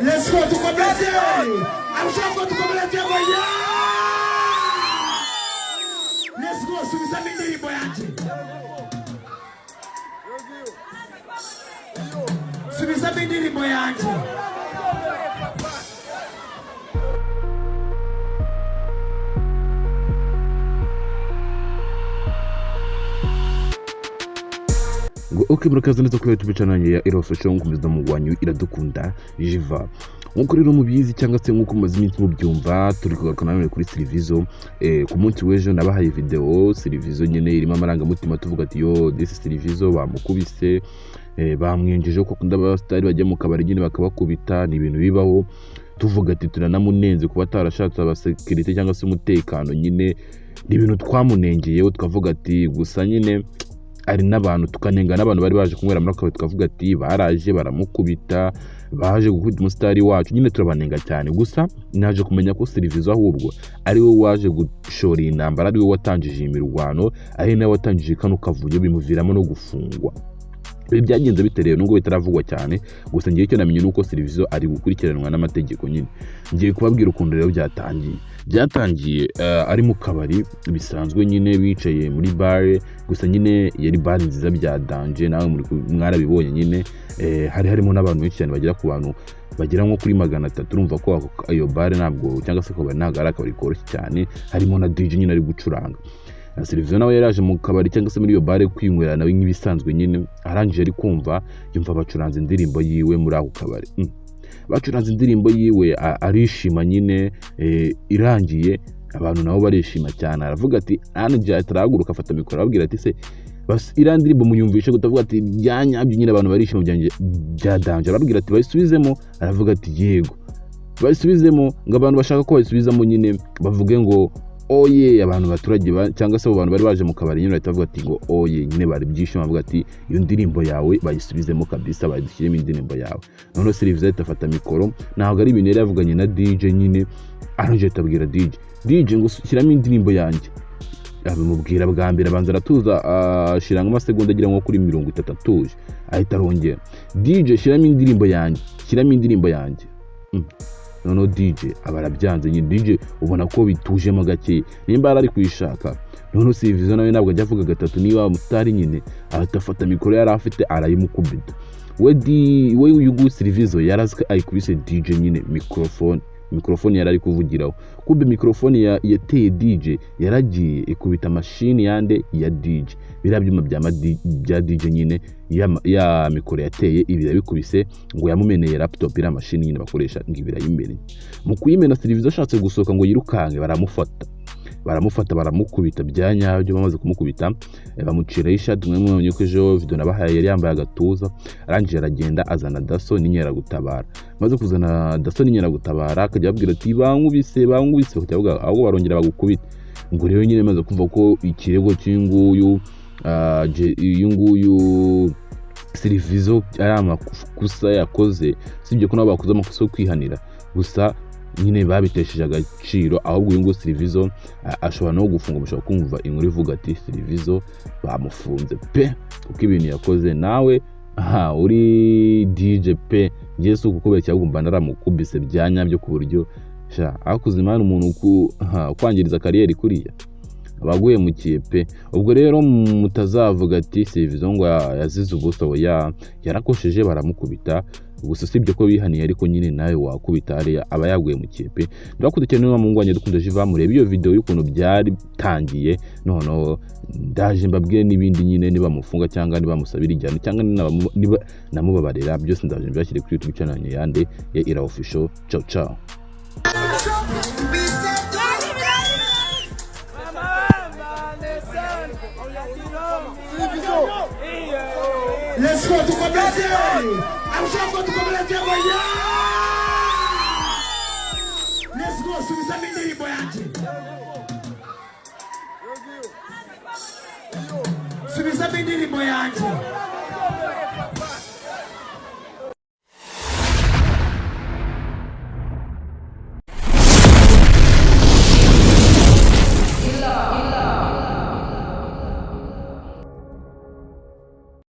Let's go to Community. I'm sure go to Community. Let's go to the Samindiri Boyante. To the Samindiri Boyante. Okay, murakaza neza kuri YouTube channel ya Eros Show nkomeza mu wanyu iradukunda Jiva. Nkuko rero mubizi cyangwa se nkuko mumaze iminsi mubyumva turi kugarukana none kuri Silvizo ku munsi w'ejo nabahaye video Silvizo nyene irimo amaranga mutima tuvuga ati yo this Silvizo bamukubise bamwenjeje ko kunda abastari bajya mu kabari nyine bakabakubita ni ibintu bibaho tuvuga ati turanamunenze kuba tarashatse abasekirite cyangwa se umutekano nyine ni ibintu twamunengeyeho twavuga ati gusa nyine ari n'abantu tukanenga n'abantu bari baje kumwera muri akabari tukavuga ati baraje baramukubita baje gukubita umusitari wacu nyine turabanenga cyane gusa naje kumenya ko Silvizo ahubwo ari we waje gushora intambara ari we watangije imirwano ari nawe watangije kano kavuyo bimuviramo no gufungwa. Ibi byagenze bitereye nubwo bitaravugwa cyane gusa ngiye cyo namenye nuko Silvizo ari gukurikiranwa n'amategeko nyine ngiye kubabwira ukuntu rero byatangiye ari mu kabari bisanzwe nyine bicaye muri bare gusa nyine yari bare nziza bya danje nawe muri mwarabibonye nyine hari harimo n'abantu benshi cyane bagera ku bantu bagera nko kuri 300 urumva ko ayo bare ntabwo cyangwa se ko bari nagara akabari koroshye cyane harimo na DJ nyine ari gucuranga. Silvizo nawe yaraje mu kabari cyangwa se muri iyo bare kwinywera nawe nk'ibisanzwe nyine arangije ari kumva yumva bacuranze indirimbo yiwe muri ako kabari bacuranze indirimbo yiwe arishima nyine irangiye abantu nabo barishima cyane aravuga ati anje ataraguruka afata mikoro ababwira ati se bas irandirimbo munyumvishe gutavuga ati byanyabyo nyine abantu barishima bya danje arababwira ati bayisubizemo aravuga ati yego bayisubizemo ngo abantu bashaka ko bayisubizamo nyine bavuge ngo oye abantu baturage cyangwa se abantu bari baje mu kabari nyine batavuga ati ngo oye nyine bari byishimo bavuga ati iyo ndirimbo yawe bayisubizemo kabisa bayishyiremo indirimbo yawe. None Silvizo afata mikoro ntabwo ari ibintu yavuganye na DJ nyine aranje atabwira DJ ngo shyiramo indirimbo yanjye abimubwira bwa mbere abanza aratuza ashiranga amasegonda agira nko kuri 30 atuje ahita arongera DJ shyiramo indirimbo yanjye none DJ abarabyanze nyine DJ ubona ko bitujemo gake nimba ari kwishaka none Silvizo nawe nabwo ajya avuga gatatu niba mutari nyine atafata mikoro yari afite arayimukubita we uyu Silvizo yarazwe ayikubise DJ nyine mikrofone yari ari kuvugiraho kumbe mikrofone yateye DJ yaragiye ikubita machine yande ya DJ birabyuma bya DJ nyine ya mikoro yateye ibira bikubise ngo yamumeneye laptop ira machine nyine bakoresha ngibira yimbere mu kuyimena Silvizo ashatse gusoka ngo yirukange baramufata baramukubita byanyabyo bamaze kumukubita bamucira ishati mwe mwonye ko ejo video nabahaye yari yambaye agatuza arangije aragenda azana Daso n'inyera gutabara maze kuzana Daso n'inyera gutabara akajya abwira ati bankubise kugira ahubwo barongera bagukubita ngo rero nyine maze kuva ko ikirego cy'inguyu Silvizo ari amakosa yakoze sibyo ko nabo bakoze amakosa yo kwihanira gusa nyine babitesheje agaciro ahubwo uyu Silvizo ashobora no gufunga mushobora kumva inkuru ivuga ati Silvizo bamufunze pe uko ibintu yakoze nawe uri DJ pe Yesu kukubera cyagumba naramukubise byanyabyo ku buryo akuze imana umuntu kwangiriza kariyeri kuriya abaguye mu kipe ubwo rero mutazavuga ati Silvizo ngo yazize ubuso yarakosheje baramukubita gusa sibyo ko bihaniye ariko nyine nawe wakubita ari aba yaguye mu kipe ndakudukene no mungwanye dukunda Jiva murebe iyo video y'ukuntu byari tangiye none ndaje mbabwiye n'ibindi nyine niba mufunga cyangwa niba musabira ijyano cyangwa niba namubabarira byose ndaje byashyire kuri YouTube channel yande ya Ira Official. Ciao Let's go to Community. I'm sure go to Community. Let's go to the Samindiri Boyante. To the Samindiri Boyante.